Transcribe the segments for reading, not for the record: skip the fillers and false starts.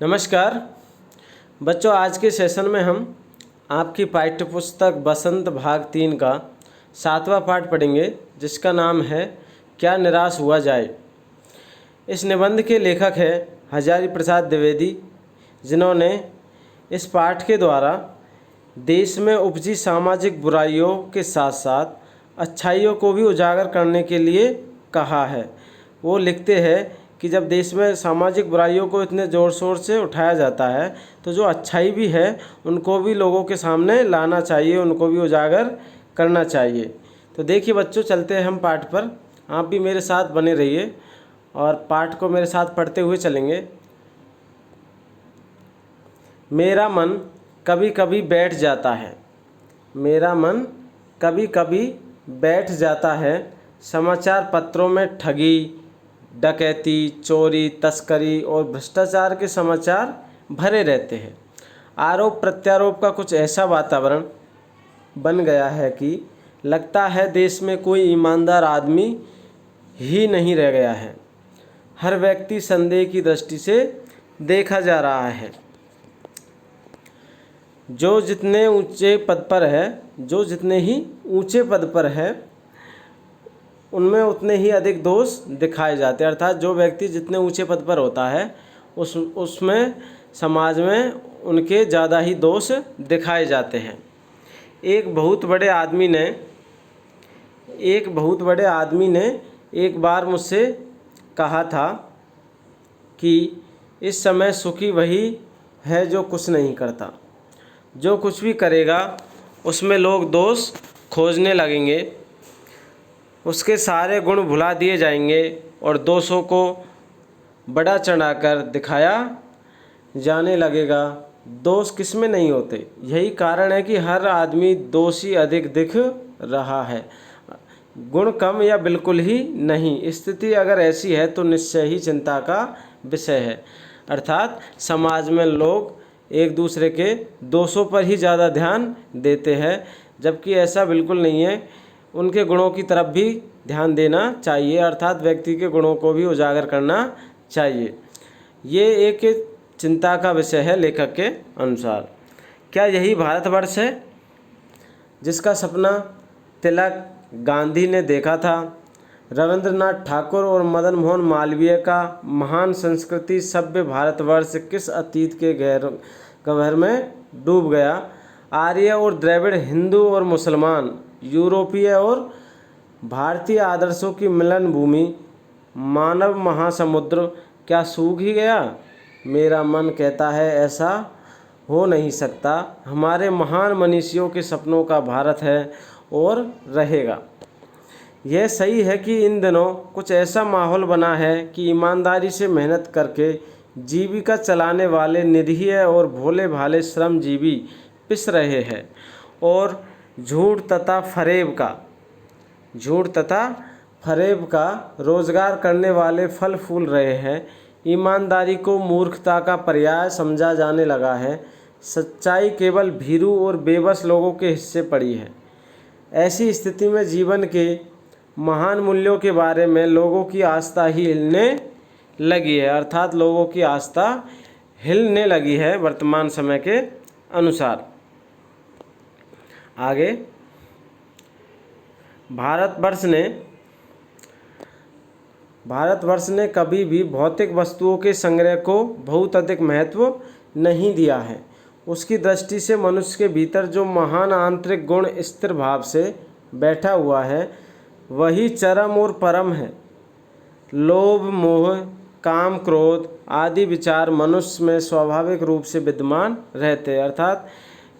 नमस्कार बच्चों, आज के सेशन में हम आपकी पाठ्यपुस्तक बसंत भाग 3 का 7वां पाठ पढ़ेंगे, जिसका नाम है क्या निराश हुआ जाए। इस निबंध के लेखक हैं हजारी प्रसाद द्विवेदी, जिन्होंने इस पाठ के द्वारा देश में उपजी सामाजिक बुराइयों के साथ साथ अच्छाइयों को भी उजागर करने के लिए कहा है। वो लिखते हैं कि जब देश में सामाजिक बुराइयों को इतने ज़ोर शोर से उठाया जाता है तो जो अच्छाई भी है उनको भी लोगों के सामने लाना चाहिए, उनको भी उजागर करना चाहिए। तो देखिए बच्चों, चलते हैं हम पाठ पर। आप भी मेरे साथ बने रहिए और पाठ को मेरे साथ पढ़ते हुए चलेंगे। मेरा मन कभी कभी बैठ जाता है, मेरा मन कभी कभी बैठ जाता है। समाचार पत्रों में ठगी, डकैती, चोरी, तस्करी और भ्रष्टाचार के समाचार भरे रहते हैं। आरोप प्रत्यारोप का कुछ ऐसा वातावरण बन गया है कि लगता है देश में कोई ईमानदार आदमी ही नहीं रह गया है। हर व्यक्ति संदेह की दृष्टि से देखा जा रहा है। जो जितने ही ऊंचे पद पर है उनमें उतने ही अधिक दोष दिखाए जाते हैं। अर्थात जो व्यक्ति जितने ऊंचे पद पर होता है उसमें समाज में उनके ज़्यादा ही दोष दिखाए जाते हैं। एक बहुत बड़े आदमी ने एक बार मुझसे कहा था कि इस समय सुखी वही है जो कुछ नहीं करता। जो कुछ भी करेगा उसमें लोग दोष खोजने लगेंगे, उसके सारे गुण भुला दिए जाएंगे और दोषों को बड़ा चढ़ाकर दिखाया जाने लगेगा। दोष किस में नहीं होते, यही कारण है कि हर आदमी दोषी अधिक दिख रहा है, गुण कम या बिल्कुल ही नहीं। स्थिति अगर ऐसी है तो निश्चय ही चिंता का विषय है। अर्थात समाज में लोग एक दूसरे के दोषों पर ही ज़्यादा ध्यान देते हैं, जबकि ऐसा बिल्कुल नहीं है। उनके गुणों की तरफ भी ध्यान देना चाहिए, अर्थात व्यक्ति के गुणों को भी उजागर करना चाहिए। ये एक चिंता का विषय है लेखक के अनुसार। क्या यही भारतवर्ष है जिसका सपना तिलक, गांधी ने देखा था? रविंद्रनाथ ठाकुर और मदन मोहन मालवीय का महान संस्कृति सभ्य भारतवर्ष किस अतीत के गहर में डूब गया? आर्य और द्रविड़, हिंदू और मुसलमान, यूरोपीय और भारतीय आदर्शों की मिलन भूमि, मानव महासमुद्र क्या सूख ही गया? मेरा मन कहता है ऐसा हो नहीं सकता। हमारे महान मनीषियों के सपनों का भारत है और रहेगा। यह सही है कि इन दिनों कुछ ऐसा माहौल बना है कि ईमानदारी से मेहनत करके जीविका चलाने वाले निरीह और भोले भाले श्रमजीवी पिस रहे हैं और झूठ तथा फरेब का रोजगार करने वाले फल फूल रहे हैं। ईमानदारी को मूर्खता का पर्याय समझा जाने लगा है। सच्चाई केवल भीरू और बेबस लोगों के हिस्से पड़ी है। ऐसी स्थिति में जीवन के महान मूल्यों के बारे में लोगों की आस्था ही हिलने लगी है। अर्थात लोगों की आस्था हिलने लगी है वर्तमान समय के अनुसार। आगे, भारतवर्ष ने कभी भी भौतिक वस्तुओं के संग्रह को बहुत अधिक महत्व नहीं दिया है। उसकी दृष्टि से मनुष्य के भीतर जो महान आंतरिक गुण स्थिर भाव से बैठा हुआ है वही चरम और परम है। लोभ, मोह, काम, क्रोध आदि विचार मनुष्य में स्वाभाविक रूप से विद्यमान रहते हैं। अर्थात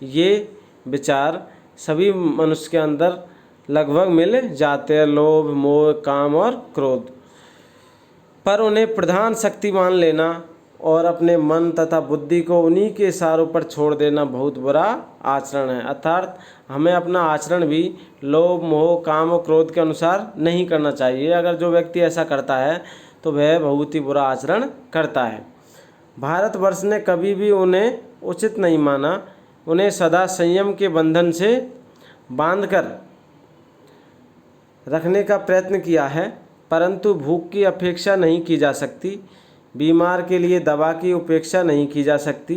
ये विचार सभी मनुष्य के अंदर लगभग मिल जाते हैं, लोभ, मोह, काम और क्रोध। पर उन्हें प्रधान शक्ति मान लेना और अपने मन तथा बुद्धि को उन्हीं के इशारों पर छोड़ देना बहुत बुरा आचरण है। अर्थात हमें अपना आचरण भी लोभ, मोह, काम और क्रोध के अनुसार नहीं करना चाहिए। अगर जो व्यक्ति ऐसा करता है तो वह बहुत ही बुरा आचरण करता है। भारतवर्ष ने कभी भी उन्हें उचित नहीं माना। उन्हें सदा संयम के बंधन से बांधकर रखने का प्रयत्न किया है, परंतु भूख की अपेक्षा नहीं की जा सकती। बीमार के लिए दवा की उपेक्षा नहीं की जा सकती।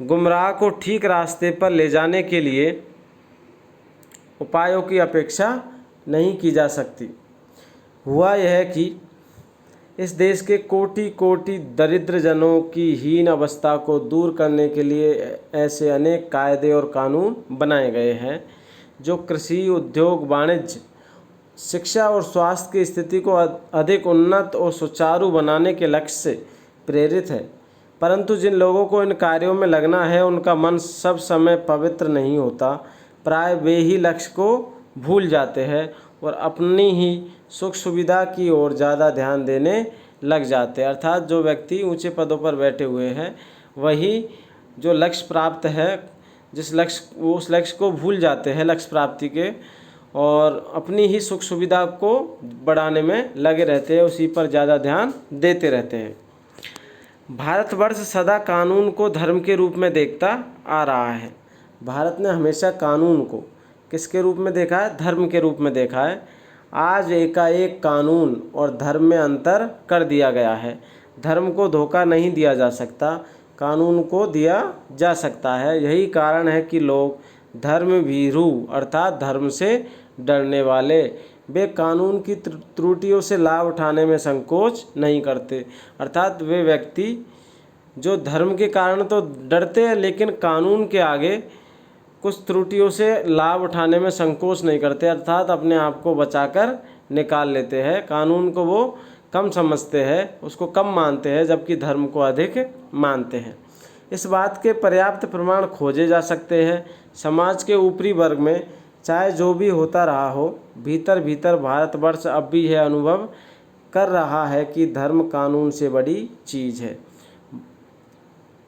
गुमराह को ठीक रास्ते पर ले जाने के लिए उपायों की अपेक्षा नहीं की जा सकती। हुआ यह कि इस देश के कोटि कोटि दरिद्र जनों की हीन अवस्था को दूर करने के लिए ऐसे अनेक कायदे और कानून बनाए गए हैं जो कृषि, उद्योग, वाणिज्य, शिक्षा और स्वास्थ्य की स्थिति को अधिक उन्नत और सुचारू बनाने के लक्ष्य से प्रेरित है। परंतु जिन लोगों को इन कार्यों में लगना है उनका मन सब समय पवित्र नहीं होता। प्राय वे ही लक्ष्य को भूल जाते हैं और अपनी ही सुख सुविधा की ओर ज़्यादा ध्यान देने लग जाते हैं। अर्थात जो व्यक्ति ऊंचे पदों पर बैठे हुए हैं वही जो लक्ष्य प्राप्त है, जिस लक्ष्य वो उस लक्ष्य को भूल जाते हैं लक्ष्य प्राप्ति के, और अपनी ही सुख सुविधा को बढ़ाने में लगे रहते हैं, उसी पर ज़्यादा ध्यान देते रहते हैं। भारतवर्ष सदा कानून को धर्म के रूप में देखता आ रहा है। भारत ने हमेशा कानून को किसके रूप में देखा है? धर्म के रूप में देखा है। आज एकाएक कानून और धर्म में अंतर कर दिया गया है। धर्म को धोखा नहीं दिया जा सकता, कानून को दिया जा सकता है। यही कारण है कि लोग धर्म भीरू अर्थात धर्म से डरने वाले, वे कानून की त्रुटियों से लाभ उठाने में संकोच नहीं करते। अर्थात वे व्यक्ति जो धर्म के कारण तो डरते हैं लेकिन कानून के आगे कुछ त्रुटियों से लाभ उठाने में संकोच नहीं करते, अर्थात अपने आप को बचाकर निकाल लेते हैं। कानून को वो कम समझते हैं, उसको कम मानते हैं, जबकि धर्म को अधिक मानते हैं। इस बात के पर्याप्त प्रमाण खोजे जा सकते हैं। समाज के ऊपरी वर्ग में चाहे जो भी होता रहा हो, भीतर भीतर भारतवर्ष अब भी यह अनुभव कर रहा है कि धर्म कानून से बड़ी चीज़ है।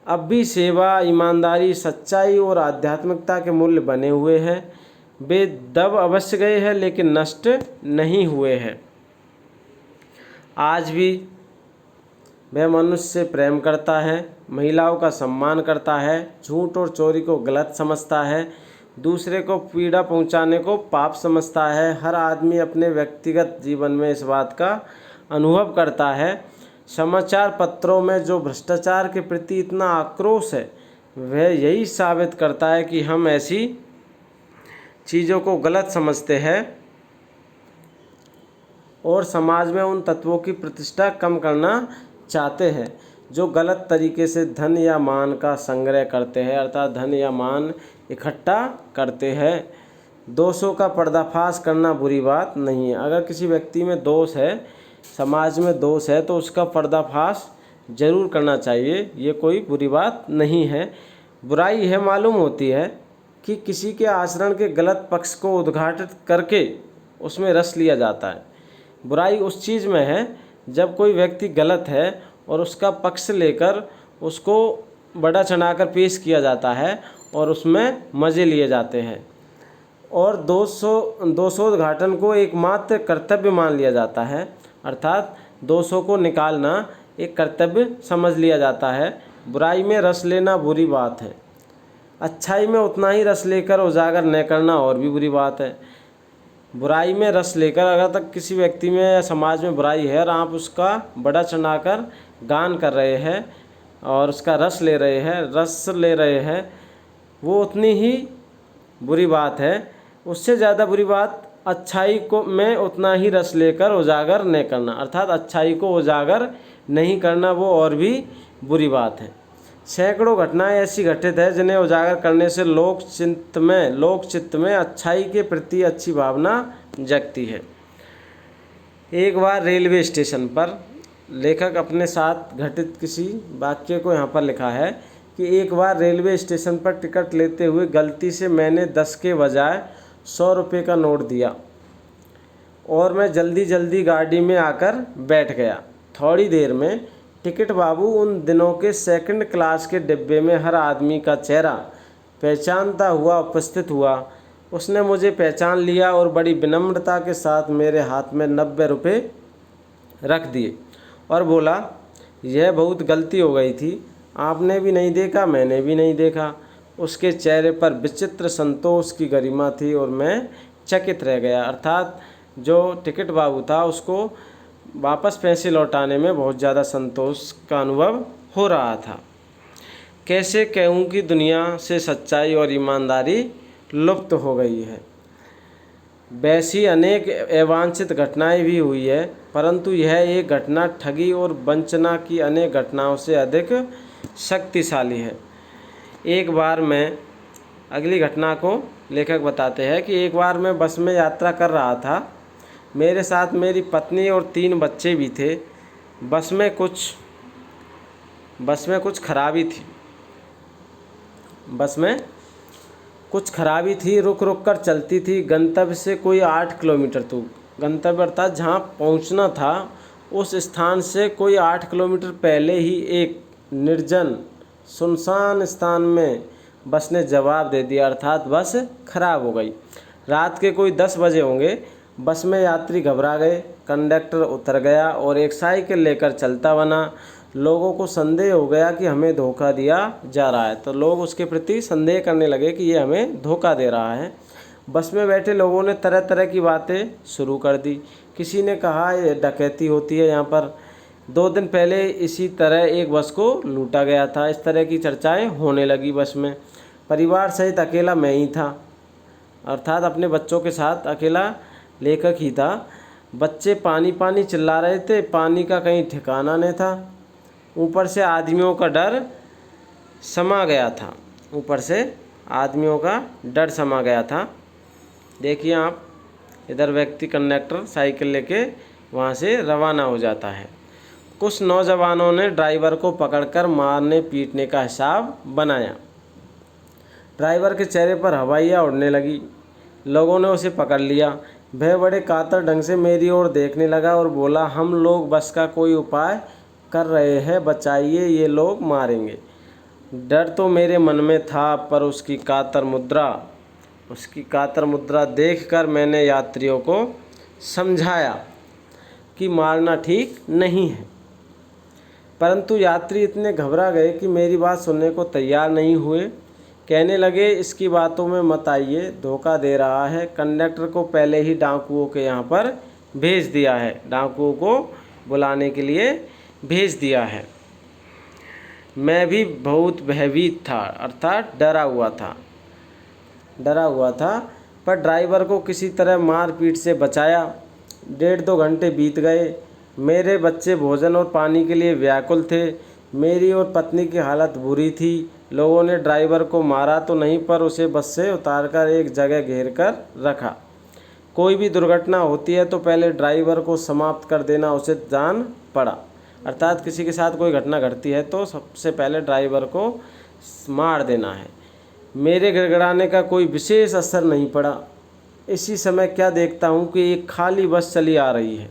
अब भी सेवा, ईमानदारी, सच्चाई और आध्यात्मिकता के मूल्य बने हुए हैं। वे दब अवश्य गए हैं लेकिन नष्ट नहीं हुए हैं। आज भी वह मनुष्य से प्रेम करता है, महिलाओं का सम्मान करता है, झूठ और चोरी को गलत समझता है, दूसरे को पीड़ा पहुंचाने को पाप समझता है। हर आदमी अपने व्यक्तिगत जीवन में इस बात का अनुभव करता है। समाचार पत्रों में जो भ्रष्टाचार के प्रति इतना आक्रोश है वह यही साबित करता है कि हम ऐसी चीज़ों को गलत समझते हैं और समाज में उन तत्वों की प्रतिष्ठा कम करना चाहते हैं जो गलत तरीके से धन या मान का संग्रह करते हैं, अर्थात धन या मान इकट्ठा करते हैं। दोषों का पर्दाफाश करना बुरी बात नहीं है। अगर किसी व्यक्ति में दोष है, समाज में दोष है, तो उसका पर्दाफाश जरूर करना चाहिए, ये कोई बुरी बात नहीं है। बुराई यह मालूम होती है कि किसी के आचरण के गलत पक्ष को उद्घाटित करके उसमें रस लिया जाता है। बुराई उस चीज़ में है जब कोई व्यक्ति गलत है और उसका पक्ष लेकर उसको बड़ा चढ़ाकर पेश किया जाता है और उसमें मज़े लिए जाते हैं, और दोषोद्घाटन को एकमात्र कर्तव्य मान लिया जाता है, अर्थात दोषों को निकालना एक कर्तव्य समझ लिया जाता है। बुराई में रस लेना बुरी बात है, अच्छाई में उतना ही रस लेकर उजागर न करना और भी बुरी बात है। बुराई में रस लेकर अगर तक किसी व्यक्ति में या समाज में बुराई है और आप उसका बड़ा चढ़ाकर गान कर रहे हैं और उसका रस ले रहे हैं, वो उतनी ही बुरी बात है। उससे ज़्यादा बुरी बात अच्छाई को में उतना ही रस लेकर उजागर न करना, अर्थात अच्छाई को उजागर नहीं करना, वो और भी बुरी बात है। सैकड़ों घटनाएं ऐसी घटित है जिन्हें उजागर करने से लोक चित्त में अच्छाई के प्रति अच्छी भावना जगती है। एक बार रेलवे स्टेशन पर लेखक अपने साथ घटित किसी वाक्य को यहाँ पर लिखा है कि एक बार रेलवे स्टेशन पर टिकट लेते हुए गलती से मैंने 10 के बजाय 100 रुपये का नोट दिया और मैं जल्दी गाड़ी में आकर बैठ गया। थोड़ी देर में टिकट बाबू उन दिनों के सेकंड क्लास के डिब्बे में हर आदमी का चेहरा पहचानता हुआ उपस्थित हुआ। उसने मुझे पहचान लिया और बड़ी विनम्रता के साथ मेरे हाथ में 90 रुपये रख दिए और बोला, यह बहुत गलती हो गई थी, आपने भी नहीं देखा, मैंने भी नहीं देखा। उसके चेहरे पर विचित्र संतोष की गरिमा थी और मैं चकित रह गया। अर्थात जो टिकट बाबू था उसको वापस पैसे लौटाने में बहुत ज़्यादा संतोष का अनुभव हो रहा था। कैसे कहूँ कि दुनिया से सच्चाई और ईमानदारी लुप्त हो गई है। वैसी अनेक अवांछित घटनाएं भी हुई है, परंतु यह एक घटना ठगी और वंचना की अनेक घटनाओं से अधिक शक्तिशाली है। एक बार मैं, अगली घटना को लेखक बताते हैं कि एक बार मैं बस में यात्रा कर रहा था। मेरे साथ मेरी पत्नी और 3 बच्चे भी थे। बस में कुछ खराबी थी, रुक रुक कर चलती थी। गंतव्य से कोई 8 किलोमीटर दूर, गंतव्य अर्थात जहाँ पहुँचना था उस स्थान से कोई 8 किलोमीटर पहले ही एक निर्जन सुनसान स्थान में बस ने जवाब दे दिया, अर्थात बस खराब हो गई। रात के कोई 10 बजे होंगे। बस में यात्री घबरा गए। कंडक्टर उतर गया और एक साइकिल लेकर चलता बना। लोगों को संदेह हो गया कि हमें धोखा दिया जा रहा है, तो लोग उसके प्रति संदेह करने लगे कि ये हमें धोखा दे रहा है। बस में बैठे लोगों ने तरह तरह की बातें शुरू कर दी। किसी ने कहा ये डकैती होती है यहाँ पर, 2 दिन पहले इसी तरह एक बस को लूटा गया था। इस तरह की चर्चाएं होने लगी बस में। परिवार सहित अकेला मैं ही था, अर्थात अपने बच्चों के साथ अकेला लेखक ही था। बच्चे पानी पानी चिल्ला रहे थे, पानी का कहीं ठिकाना नहीं था। ऊपर से आदमियों का डर समा गया था। देखिए आप, इधर व्यक्ति कंडक्टर साइकिल लेके वहाँ से रवाना हो जाता है। कुछ नौजवानों ने ड्राइवर को पकड़कर मारने पीटने का हिसाब बनाया। ड्राइवर के चेहरे पर हवाइयाँ उड़ने लगी। लोगों ने उसे पकड़ लिया। वह बड़े कातर ढंग से मेरी ओर देखने लगा और बोला, हम लोग बस का कोई उपाय कर रहे हैं, बचाइए, ये लोग मारेंगे। डर तो मेरे मन में था, पर उसकी कातर मुद्रा देखकर मैंने यात्रियों को समझाया कि मारना ठीक नहीं है। परंतु यात्री इतने घबरा गए कि मेरी बात सुनने को तैयार नहीं हुए। कहने लगे, इसकी बातों में मत आइए, धोखा दे रहा है। कंडक्टर को पहले ही डाकुओं के यहाँ पर भेज दिया है, डाकुओं को बुलाने के लिए भेज दिया है। मैं भी बहुत भयभीत था, अर्थात डरा हुआ था, पर ड्राइवर को किसी तरह मार पीट से बचाया। 1.5-2 घंटे बीत गए। मेरे बच्चे भोजन और पानी के लिए व्याकुल थे। मेरी और पत्नी की हालत बुरी थी। लोगों ने ड्राइवर को मारा तो नहीं, पर उसे बस से उतारकर एक जगह घेर कर रखा। कोई भी दुर्घटना होती है तो पहले ड्राइवर को समाप्त कर देना उचित जान पड़ा, अर्थात किसी के साथ कोई घटना घटती है तो सबसे पहले ड्राइवर को मार देना है। मेरे गिड़गिड़ाने का कोई विशेष असर नहीं पड़ा। इसी समय क्या देखता हूँ कि एक खाली बस चली आ रही है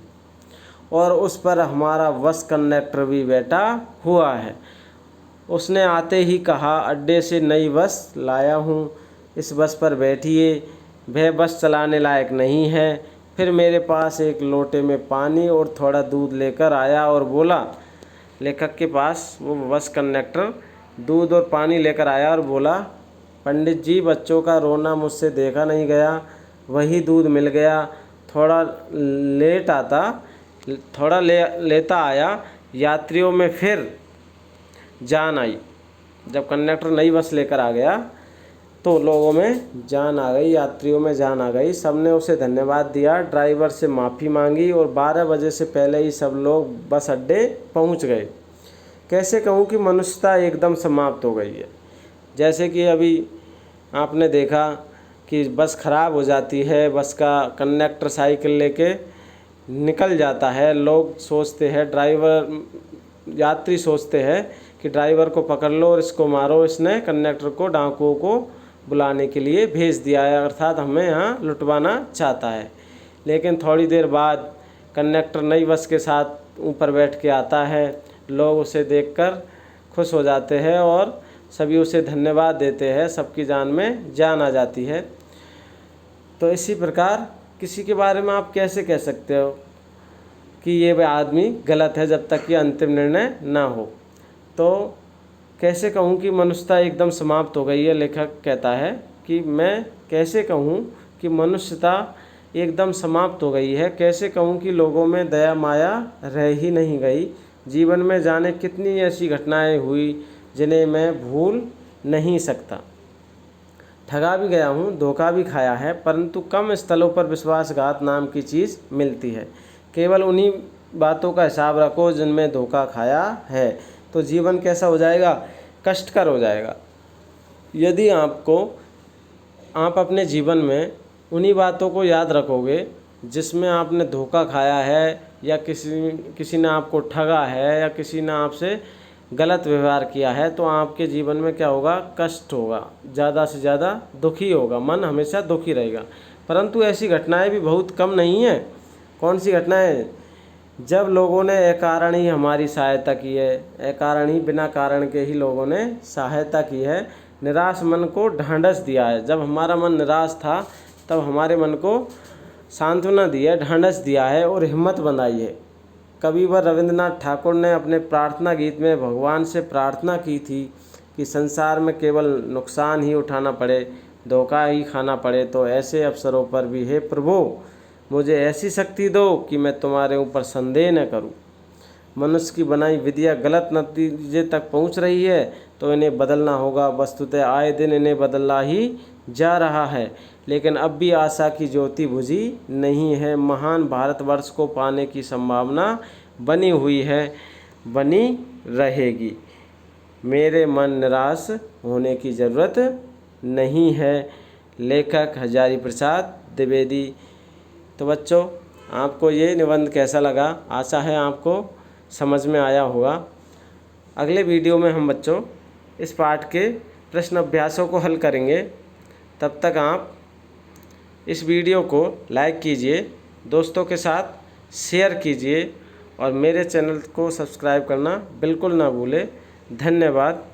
और उस पर हमारा बस कंडक्टर भी बैठा हुआ है। उसने आते ही कहा, अड्डे से नई बस लाया हूँ, इस बस पर बैठिए, वह बस चलाने लायक नहीं है। फिर मेरे पास एक लोटे में पानी और थोड़ा दूध लेकर आया और बोला, लेखक के पास वो बस कंडक्टर दूध और पानी लेकर आया और बोला, पंडित जी, बच्चों का रोना मुझसे देखा नहीं गया, वही दूध मिल गया। थोड़ा लेता आया। यात्रियों में फिर जान आई। जब कंडक्टर नई बस लेकर आ गया तो लोगों में जान आ गई, यात्रियों में जान आ गई। सबने उसे धन्यवाद दिया, ड्राइवर से माफ़ी मांगी और 12 बजे से पहले ही सब लोग बस अड्डे पहुंच गए। कैसे कहूँ कि मनुष्यता एकदम समाप्त हो गई है। जैसे कि अभी आपने देखा कि बस ख़राब हो जाती है, बस का कंडक्टर साइकिल लेके निकल जाता है। लोग सोचते हैं, यात्री सोचते हैं कि ड्राइवर को पकड़ लो और इसको मारो, इसने कंडक्टर को डाकुओं को बुलाने के लिए भेज दिया है, अर्थात हमें यहाँ लुटवाना चाहता है। लेकिन थोड़ी देर बाद कंडक्टर नई बस के साथ ऊपर बैठ के आता है। लोग उसे देखकर खुश हो जाते हैं और सभी उसे धन्यवाद देते हैं। सबकी जान में जान आ जाती है। तो इसी प्रकार किसी के बारे में आप कैसे कह सकते हो कि ये आदमी गलत है जब तक कि अंतिम निर्णय ना हो। तो कैसे कहूँ कि मनुष्यता एकदम समाप्त हो गई है। लेखक कहता है कि मैं कैसे कहूँ कि मनुष्यता एकदम समाप्त हो गई है। कैसे कहूँ कि लोगों में दया माया रह ही नहीं गई। जीवन में जाने कितनी ऐसी घटनाएं हुई जिन्हें मैं भूल नहीं सकता। ठगा भी गया हूँ, धोखा भी खाया है, परंतु कम स्थलों पर विश्वासघात नाम की चीज़ मिलती है। केवल उन्हीं बातों का हिसाब रखो जिनमें धोखा खाया है, तो जीवन कैसा हो जाएगा? कष्टकर हो जाएगा। यदि आप अपने जीवन में उन्हीं बातों को याद रखोगे जिसमें आपने धोखा खाया है, या किसी ने आपको ठगा है, या किसी ने आपसे गलत व्यवहार किया है, तो आपके जीवन में क्या होगा? कष्ट होगा, ज़्यादा से ज़्यादा दुखी होगा, मन हमेशा दुखी रहेगा। परंतु ऐसी घटनाएं भी बहुत कम नहीं हैं। कौन सी घटनाएं? जब लोगों ने अकारण ही हमारी सहायता की है, अकारण ही, बिना कारण के ही लोगों ने सहायता की है। निराश मन को ढांढस दिया है। जब हमारा मन निराश था तब हमारे मन को सांत्वना दी है, ढांढस दिया है और हिम्मत बंधाई है। कविवर रविंद्रनाथ ठाकुर ने अपने प्रार्थना गीत में भगवान से प्रार्थना की थी कि संसार में केवल नुकसान ही उठाना पड़े, धोखा ही खाना पड़े, तो ऐसे अवसरों पर भी हे प्रभु मुझे ऐसी शक्ति दो कि मैं तुम्हारे ऊपर संदेह न करूं। मनुष्य की बनाई विधियाँ गलत नतीजे तक पहुंच रही है, तो इन्हें बदलना होगा। वस्तुतः आए दिन इन्हें बदला ही जा रहा है, लेकिन अब भी आशा की ज्योति बुझी नहीं है। महान भारतवर्ष को पाने की संभावना बनी हुई है, बनी रहेगी। मेरे मन निराश होने की ज़रूरत नहीं है। लेखक हजारी प्रसाद द्विवेदी। तो बच्चों, आपको ये निबंध कैसा लगा? आशा है आपको समझ में आया होगा। अगले वीडियो में हम बच्चों इस पाठ के प्रश्न अभ्यासों को हल करेंगे। तब तक आप इस वीडियो को लाइक कीजिए, दोस्तों के साथ शेयर कीजिए और मेरे चैनल को सब्सक्राइब करना बिल्कुल ना भूलें। धन्यवाद।